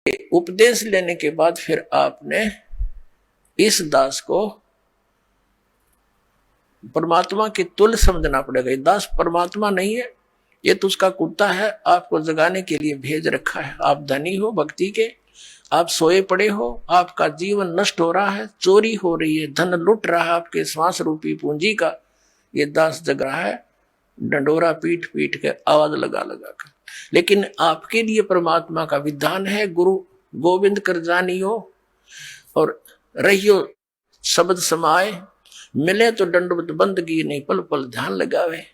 उपदेश लेने के बाद फिर आपने इस दास को परमात्मा की तुल्य समझना पड़ेगा। दास परमात्मा नहीं है, ये तो उसका कुत्ता है, आपको जगाने के लिए भेज रखा है। आप धनी हो भक्ति के, आप सोए पड़े हो, आपका जीवन नष्ट हो रहा है, चोरी हो रही है, धन लुट रहा है आपके श्वास रूपी पूंजी का। ये दास जग रहा है डंडोरा पीट पीट के, आवाज लगा लगा कर। लेकिन आपके लिए परमात्मा का विधान है, गुरु गोविंद कर जानियो और रहियो शब्द समाए, मिले तो दंडवत बंदगी नहीं पल पल ध्यान लगावे।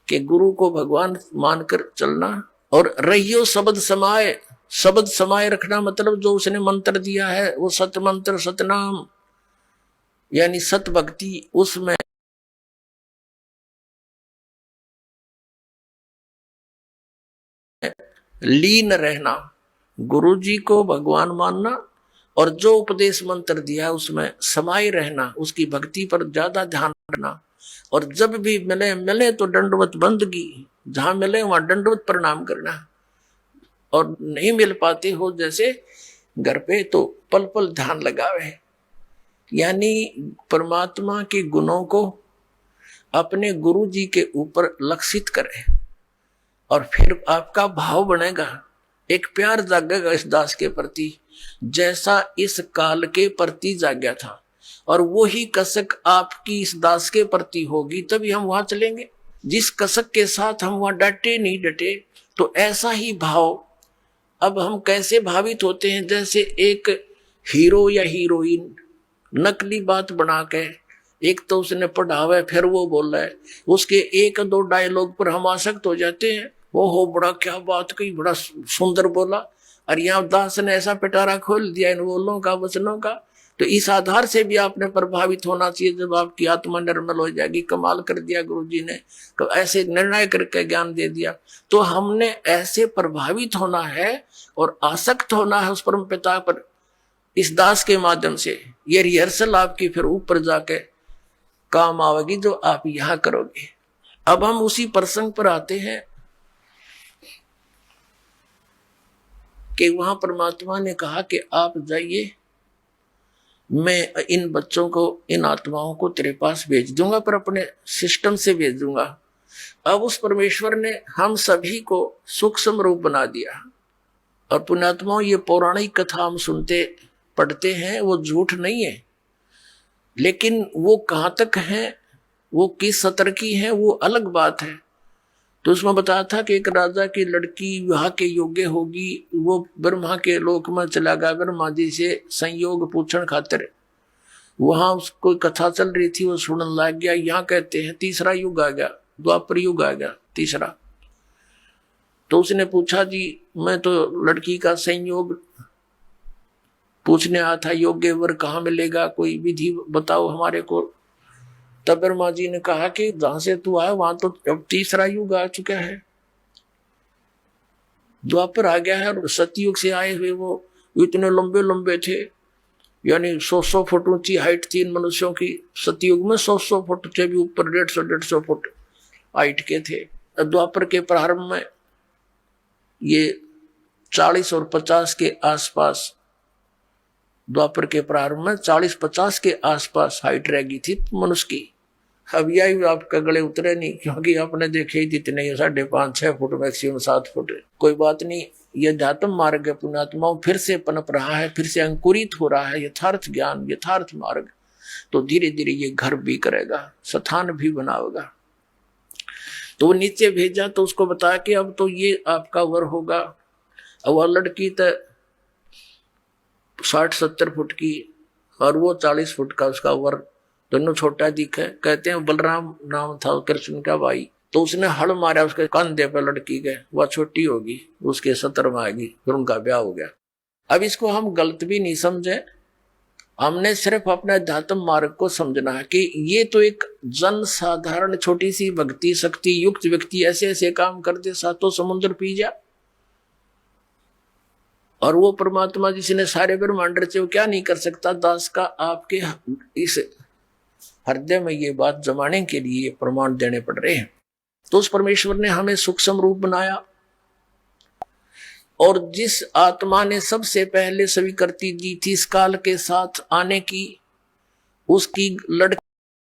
कि गुरु को भगवान मानकर चलना और रहियो शब्द समाए। शब्द समाये रखना मतलब जो उसने मंत्र दिया है वो सत मंत्र सतनाम यानी सत भक्ति, उसमें लीन रहना, गुरु जी को भगवान मानना और जो उपदेश मंत्र दिया है उसमें समाये रहना, उसकी भक्ति पर ज्यादा ध्यान रखना। और जब भी मिले मिले तो दंडवत बंदगी, जहां मिले वहां दंडवत प्रणाम करना। और नहीं मिल पाते हो जैसे घर पे तो पल पल ध्यान लगावे। यानी परमात्मा के गुणों को अपने गुरु जी के ऊपर लक्षित करे और फिर आपका भाव बनेगा, एक प्यार जागेगा इस दास के प्रति जैसा इस काल के प्रति जाग्या था। और वही कसक आपकी इस दास के प्रति होगी तभी हम वहां चलेंगे। जिस कसक के साथ हम वहां डटे नहीं डटे, तो ऐसा ही भाव। अब हम कैसे भावित होते हैं, जैसे एक हीरो या हीरोइन नकली बात बना के, एक तो उसने पढ़ावा है फिर वो बोल रहा है, उसके एक दो डायलॉग पर हम आसक्त हो जाते हैं। वो हो बड़ा क्या बात कही, बड़ा सुंदर बोला, और यहाँ दास ने ऐसा पिटारा खोल दिया इन बोलों का वचनों का। तो इस आधार से भी आपने प्रभावित होना चाहिए। जब आपकी आत्मा निर्मल हो जाएगी, कमाल कर दिया गुरु जी ने, तो ऐसे निर्णय करके ज्ञान दे दिया। तो हमने ऐसे प्रभावित होना है और आसक्त होना है उस परम पिता पर इस दास के माध्यम से। ये रिहर्सल आपकी फिर ऊपर जाके काम आवेगी जो आप यहां करोगे। अब हम उसी प्रसंग पर आते हैं कि वहां परमात्मा ने कहा कि आप जाइए, मैं इन बच्चों को, इन आत्माओं को तेरे पास भेज दूंगा, पर अपने सिस्टम से भेज दूंगा। अब उस परमेश्वर ने हम सभी को सूक्ष्म रूप बना दिया। और पुण्यात्माओं, ये पौराणिक कथा हम सुनते पढ़ते हैं, वो झूठ नहीं है, लेकिन वो कहां तक है, वो किस सतर की है, वो अलग बात है। तो उसमें बताया था कि एक राजा की लड़की विवाह के योग्य होगी, वो ब्रह्मा के लोक में चला गया ब्रह्मा जी से संयोग पूछण खातिर। वहां उसको कथा चल रही थी, वो सुनने लग गया। यहाँ कहते हैं तीसरा युग आ गया, द्वापर युग आ गया तीसरा। तो उसने पूछा, जी मैं तो लड़की का संयोग पूछने आया था, योग्य वर कहाँ मिलेगा, कोई विधि बताओ हमारे को। तब ब्रह्मा जी ने कहा कि जहां से तू आया वहां तो अब तीसरा युग आ चुका है, द्वापर आ गया है। और सतयुग से आए हुए वो इतने लंबे लंबे थे, यानी 100 फुट ऊंची हाइट थी इन मनुष्यों की। सतयुग में 100 फुट से भी ऊपर 150 फुट हाइट के थे। द्वापर के प्रारंभ में ये 40 और 50 के आसपास, द्वापर के प्रारंभ में 40-50 के आसपास हाइट रह गई थी मनुष्य की। अब यही आपके गले उतरे नहीं, क्योंकि आपने देखे ही इतने 5.5-6 फुट, मैक्सिमम 7 फुट। कोई बात नहीं, ये ध्यात्म मार्ग है पुण्यात्माओं, फिर से पनप रहा है, फिर से अंकुरित हो रहा है यथार्थ ज्ञान, यथार्थ मार्ग। तो धीरे धीरे ये घर भी करेगा, स्थान भी बनाएगा। तो वो नीचे भेजा तो उसको बताया कि अब तो ये आपका वर होगा। अब वह लड़की तो 60-70 फुट की और वो 40 फुट का, उसका वर दोनों छोटा दिखे। कहते हैं बलराम नाम था कृष्ण का भाई। तो उसने हल मारा उसके कंधे पे लड़की के, वह छोटी होगी, उसके 70 में आएगी, फिर उनका ब्याह हो गया। अब इसको हम गलत भी नहीं समझे, हमने सिर्फ अपने अध्यात्म मार्ग को समझना है कि ये तो एक जन साधारण छोटी सी भक्ति शक्ति युक्त व्यक्ति ऐसे ऐसे काम कर दे, सातों समुद्र पी जा। और वो परमात्मा जिसने सारे ब्रह्मांड रचे, वो क्या नहीं कर सकता। दास का आपके इस हृदय में ये बात जमाने के लिए प्रमाण देने पड़ रहे हैं। तो उस परमेश्वर ने हमें सूक्ष्म रूप बनाया और जिस आत्मा ने सबसे पहले स्वीकृति दी थी इस काल के साथ आने की, उसकी लड़की